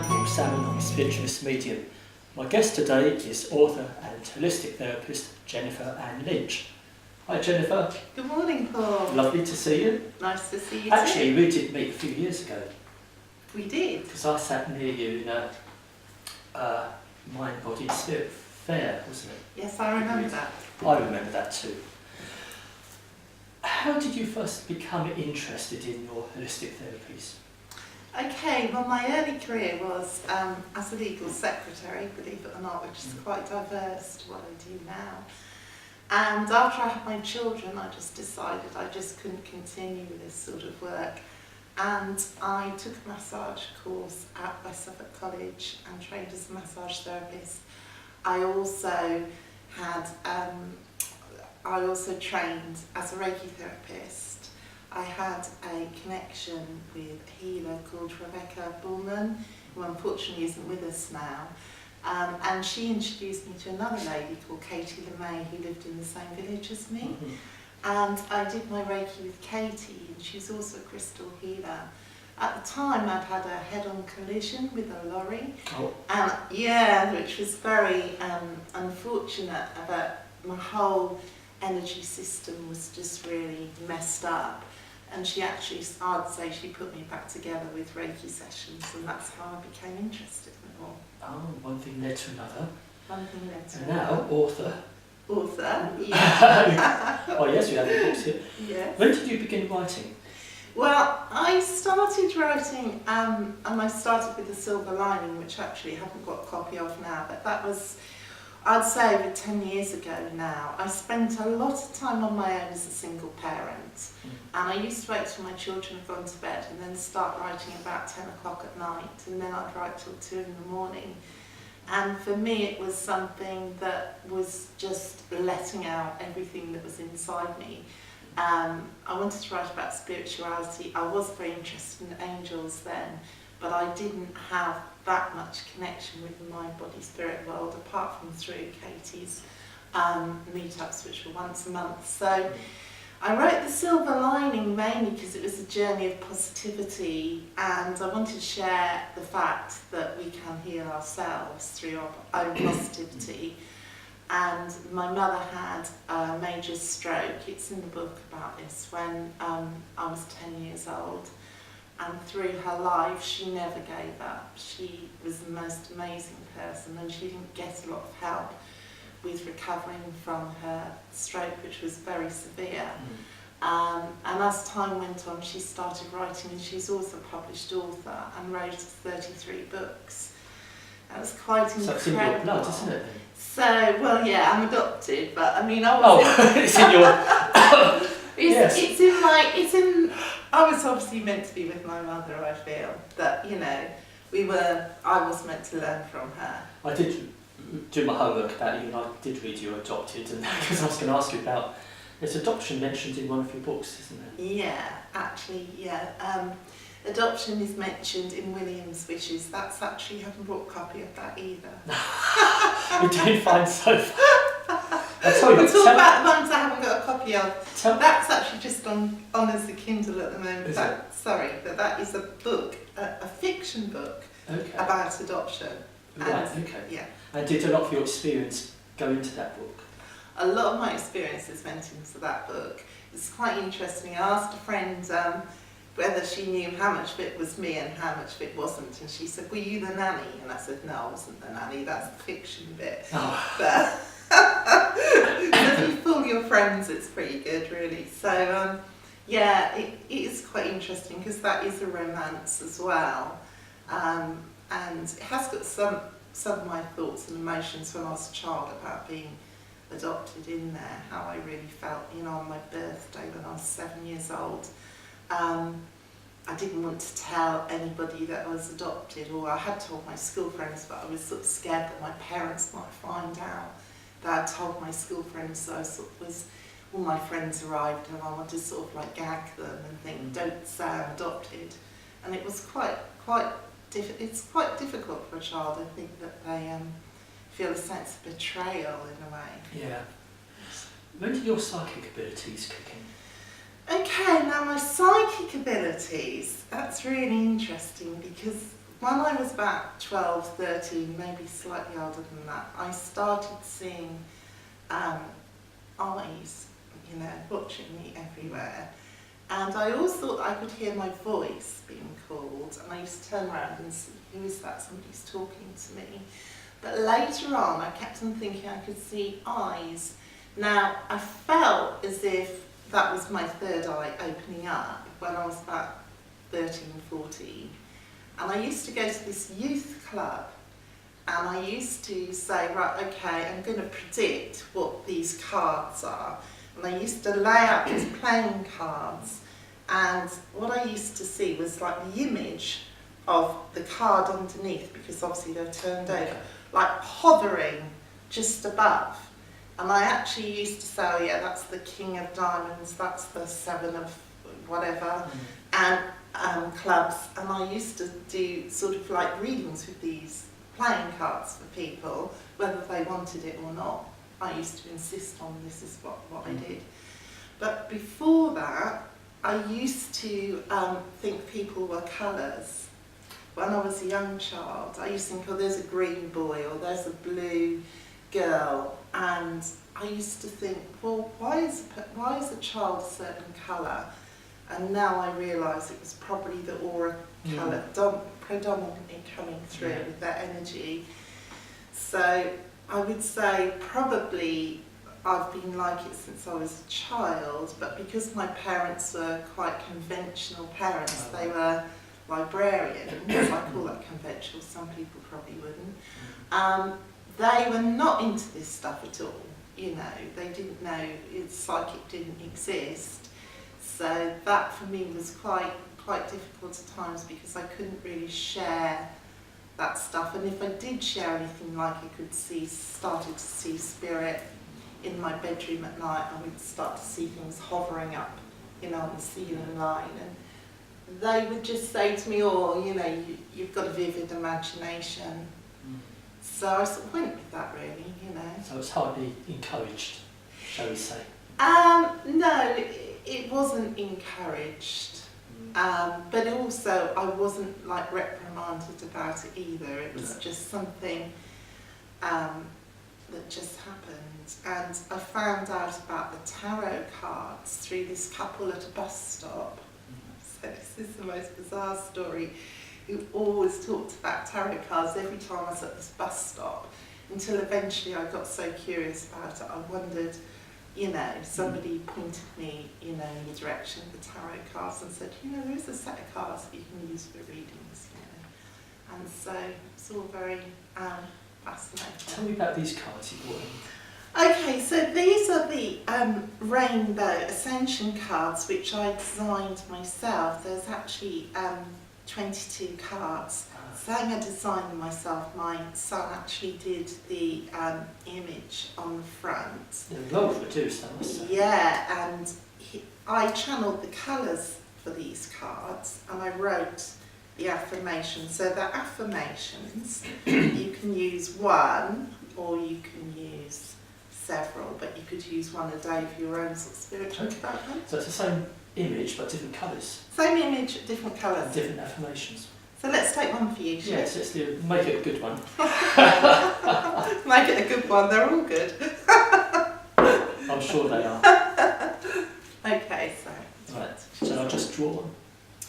from Salmon Spiritualist Medium. My guest today is author and holistic therapist Jennifer Anne Lynch. Hi Jennifer. Good morning, Paul. Lovely to see you. Nice to see you Actually, too. we did meet a few years ago. We did. Because I sat near you in a Mind, Body, Spirit fair, wasn't it? Yes, I remember that. I remember that too. How did you first become interested in your holistic therapies? Okay, well my early career was as a legal secretary, believe it or not, which is quite diverse to what I do now. And after I had my children, I just decided I just couldn't continue with this sort of work. And I took a massage course at West Suffolk College and trained as a massage therapist. I also trained as a Reiki therapist. I had a connection with a healer called Rebecca Bullman, who unfortunately isn't with us now. And she introduced me to another lady called Katie LeMay, who lived in the same village as me. Mm-hmm. And I did my Reiki with Katie, and she's also a crystal healer. At the time, I'd had a head-on collision with a lorry, which was very unfortunate. But my whole energy system was just really messed up. And she actually, I'd say, she put me back together with Reiki sessions, and that's how I became interested in it all. Oh, one thing led to another. One thing led to And another. now, author. Author, yeah. Oh yes, we have the books here. Yes. When did you begin writing? Well, I started writing, and I started with The Silver Lining, which actually I haven't got a copy of now, but that was, I'd say, over 10 years ago now. I spent a lot of time on my own as a single parent, and I used to wait till my children had gone to bed and then start writing about 10 o'clock at night, and then I'd write till 2 in the morning. And for me it was something that was just letting out everything that was inside me. I wanted to write about spirituality. I was very interested in angels then, but I didn't have that much connection with the mind, body, spirit world, apart from through Katie's meetups, which were once a month. So I wrote The Silver Lining mainly because it was a journey of positivity, and I wanted to share the fact that we can heal ourselves through our own positivity. And my mother had a major stroke. It's in the book about this, when I was 10 years old. And through her life, she never gave up. She was the most amazing person, and she didn't get a lot of help with recovering from her stroke, which was very severe. And as time went on, she started writing, and she's also a published author and wrote 33 books. That was quite incredible. So it's in your blood, isn't it? So, well, yeah, I'm adopted, but I mean, I was it's in your... Yes. I was obviously meant to be with my mother. I feel that, you know, I was meant to learn from her. I did do my homework about you, and I did read you adopted, and because I was going to ask you about, there's adoption mentioned in one of your books, isn't there? Yeah, actually, yeah. Adoption is mentioned in William's Wishes. That's actually, I haven't brought a copy of that either. You don't find so far. I'll tell you, we'll talk about the ones I haven't got a copy of. That's actually just on as a Kindle at the moment. But that is a book, a fiction book about adoption. Right, okay. Yeah. And did a lot of your experience go into that book? A lot of my experiences went into that book. It's quite interesting. I asked a friend whether she knew how much of it was me and how much of it wasn't, and she said, "Were you the nanny?" And I said, "No, I wasn't the nanny, that's the fiction bit." Oh. But if you fool your friends, it's pretty good, really. So yeah, it is quite interesting because that is a romance as well, and it has got some of my thoughts and emotions when I was a child about being adopted in there, how I really felt, you know, on my birthday when I was 7 years old. I didn't want to tell anybody that I was adopted, or I had told my school friends, but I was sort of scared that my parents might find out that I told my school friends. So I sort of all my friends arrived, and I wanted to sort of like gag them and think, "Don't say I'm adopted." And it was it's quite difficult for a child. I think that they feel a sense of betrayal in a way. Yeah. When did your psychic abilities kick in? Okay, now my psychic abilities, that's really interesting because when I was about 12, 13, maybe slightly older than that, I started seeing eyes, you know, watching me everywhere. And I always thought I could hear my voice being called, and I used to turn around and see, who is that? Somebody's talking to me. But later on, I kept on thinking I could see eyes. Now, I felt as if that was my third eye opening up when I was about 13, 14. And I used to go to this youth club, and I used to say, right, okay, I'm going to predict what these cards are. And I used to lay out these playing cards, and what I used to see was like the image of the card underneath, because obviously they're turned over, like hovering just above. And I actually used to say, oh yeah, that's the King of Diamonds, that's the Seven of whatever, and clubs. And I used to do sort of like readings with these playing cards for people, whether they wanted it or not. I used to insist on this is what I did. But before that, I used to think people were colours. When I was a young child, I used to think, oh, there's a green boy or there's a blue girl. And I used to think, well, why is a child a certain colour? And now I realise it was probably the aura colour predominantly coming through with that energy. So I would say probably I've been like it since I was a child, but because my parents were quite conventional parents, they were librarians, I call that conventional, some people probably wouldn't, they were not into this stuff at all, you know, they didn't know, psychic didn't exist, so that for me was quite difficult at times because I couldn't really share that stuff, and if I did share anything, like I started to see spirit in my bedroom at night, I would start to see things hovering up, you know, on the ceiling line, and they would just say to me, oh, you know, you've got a vivid imagination. So I sort of went with that really, you know. So it's hardly encouraged, shall we say? No, it wasn't encouraged. But also I wasn't like reprimanded about it either. It was just something that just happened. And I found out about the tarot cards through this couple at a bus stop. So this is the most bizarre story. Who always talked about tarot cards every time I was at this bus stop, until eventually I got so curious about it. I wondered, you know, somebody pointed me, you know, in the direction of the tarot cards and said, you know, there is a set of cards that you can use for readings, you know. And so it's all very fascinating. Tell me about these cards you brought in. Okay, so these are the Rainbow Ascension cards, which I designed myself. There's actually 22 cards. Saying I designed them myself, my son actually did the image on the front. They're well produced, I must say. Yeah, and I channeled the colours for these cards, and I wrote the affirmations. So the affirmations, you can use one, or you can use several, but you could use one a day for your own sort of spiritual development. So it's the same image, but different colours. Same image, different colours. And different affirmations. So let's take one for you, shall we? Yes, let's make it a good one. Make it a good one, they're all good. I'm sure they are. Okay, so... Right, so I'll just draw one.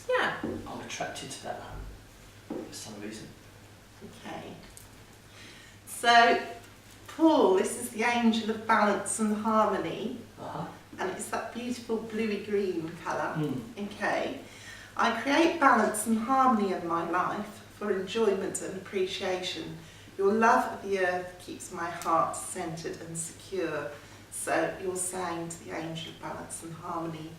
Yeah. I'm attracted to that for some reason. Okay. So, Paul, this is the angel of balance and harmony. And it's that beautiful bluey green colour. Okay. I create balance and harmony in my life for enjoyment and appreciation. Your love of the earth keeps my heart centred and secure. So you're saying to the angel of balance and harmony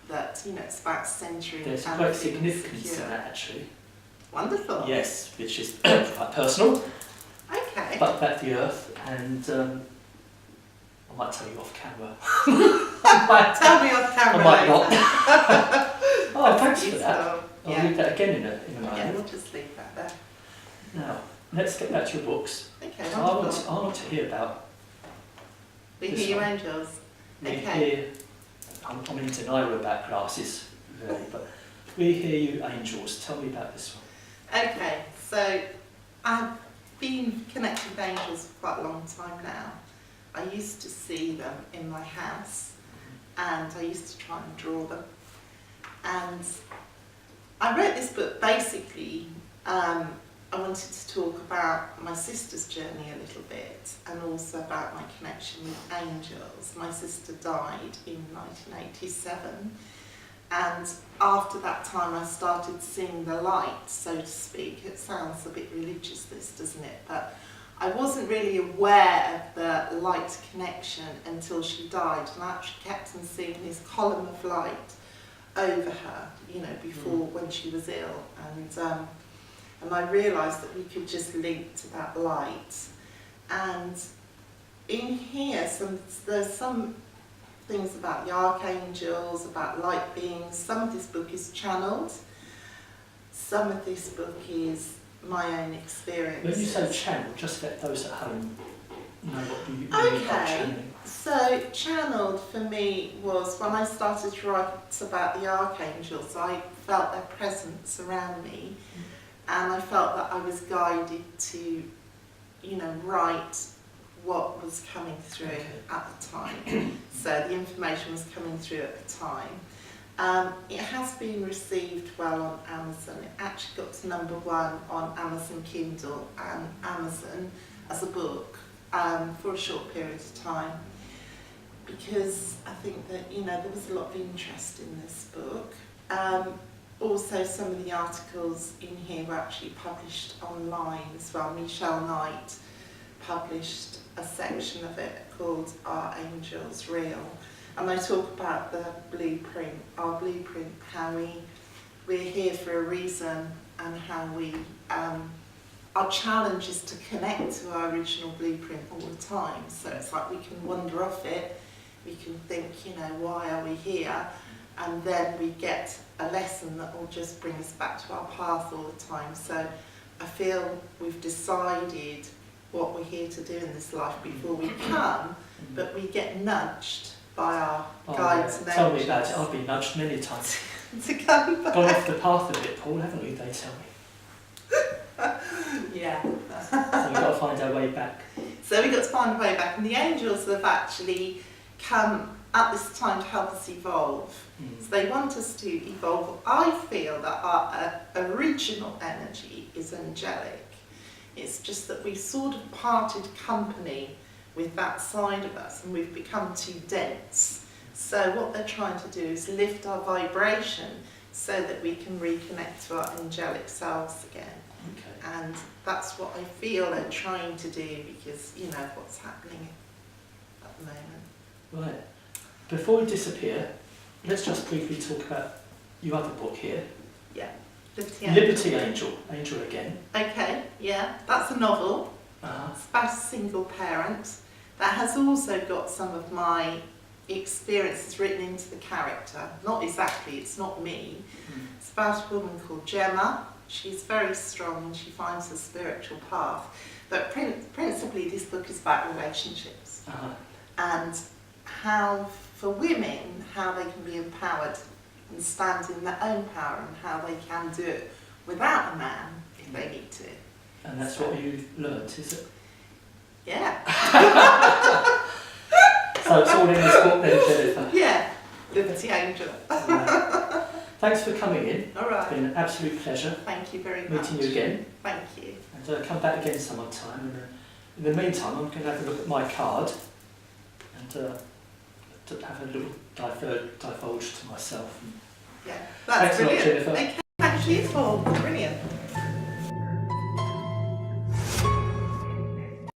that, you know, it's about centering. There's great significance in that, actually. Wonderful. Yes, which is quite personal. Okay. But about the earth, and I might tell you off camera. Tell me off camera. I might later. not. Oh, thanks for that. I'll Yeah. read that again in a moment. Yeah, we'll just leave that there. Now, let's get back to your books. Okay, So I want to hear about. We this hear your one. angels. We Okay. hear. I'm into denial about glasses, really, but we hear you, angels. Tell me about this one. Okay, So I've been connected with angels for quite a long time now. I used to see them in my house, and I used to try and draw them. And I wrote this book basically, I wanted to talk about my sister's journey a little bit, and also about my connection with angels. My sister died in 1987, and after that time I started seeing the light, so to speak. It sounds a bit religious, this, doesn't it? But I wasn't really aware of the light connection until she died, and I actually kept on seeing this column of light over her, you know, before when she was ill, and I realised that we could just link to that light. And in here, there's some things about the archangels, about light beings. Some of this book is channeled. Some of this book is my own experience. When you say channel, just let those at home know what you mean by channeling. So channeled for me was when I started to write about the archangels. I felt their presence around me, and I felt that I was guided to, you know, write what was coming through at the time. So the information was coming through at the time. It has been received well on Amazon. It actually got to #1 on Amazon Kindle and Amazon as a book for a short period of time, because I think that, you know, there was a lot of interest in this book. Also, some of the articles in here were actually published online as well. Michelle Knight published a section of it called Are Angels Real? And I talk about the blueprint, our blueprint, how we're here for a reason, and how we, our challenge is to connect to our original blueprint all the time. So it's like we can wander off it, we can think, you know, why are we here? And then we get a lesson that will just bring us back to our path all the time. So I feel we've decided what we're here to do in this life before we come, but we get nudged by our guides and angels. Tell me about it. I've been nudged many times. To come back. Gone off the path a bit, Paul, haven't we? They tell me. Yeah. So we've got to find our way back. So we've got to find a way back, and the angels have actually come at this time to help us evolve. So they want us to evolve. I feel that our original energy is angelic. It's just that we sort of parted company with that side of us, and we've become too dense. So what they're trying to do is lift our vibration so that we can reconnect to our angelic selves again. Okay. And that's what I feel they're trying to do, because, you know, what's happening at the moment. Right. Before we disappear, let's just briefly talk about your other book here. Yeah. Liberty Angel. Angel again. Okay, yeah, that's a novel. It's about a single parent. That has also got some of my experiences written into the character. Not exactly, it's not me. It's about a woman called Gemma. She's very strong and she finds her spiritual path. But principally this book is about relationships. And how, for women, how they can be empowered and stand in their own power, and how they can do it without a man if they need to. And that's what you've learnt, is it? Yeah. So it's all in this book then, Jennifer? Yeah, Liberty Angel. Right. Thanks for coming in. All right. It's been an absolute pleasure. Thank you very much. Meeting you again. Thank you. And come back again some other time. And in the meantime, I'm going to have a look at my card and to have a little divulge to myself. Yeah, that's Thanks a lot, brilliant. Jennifer. Okay, thank you for brilliant.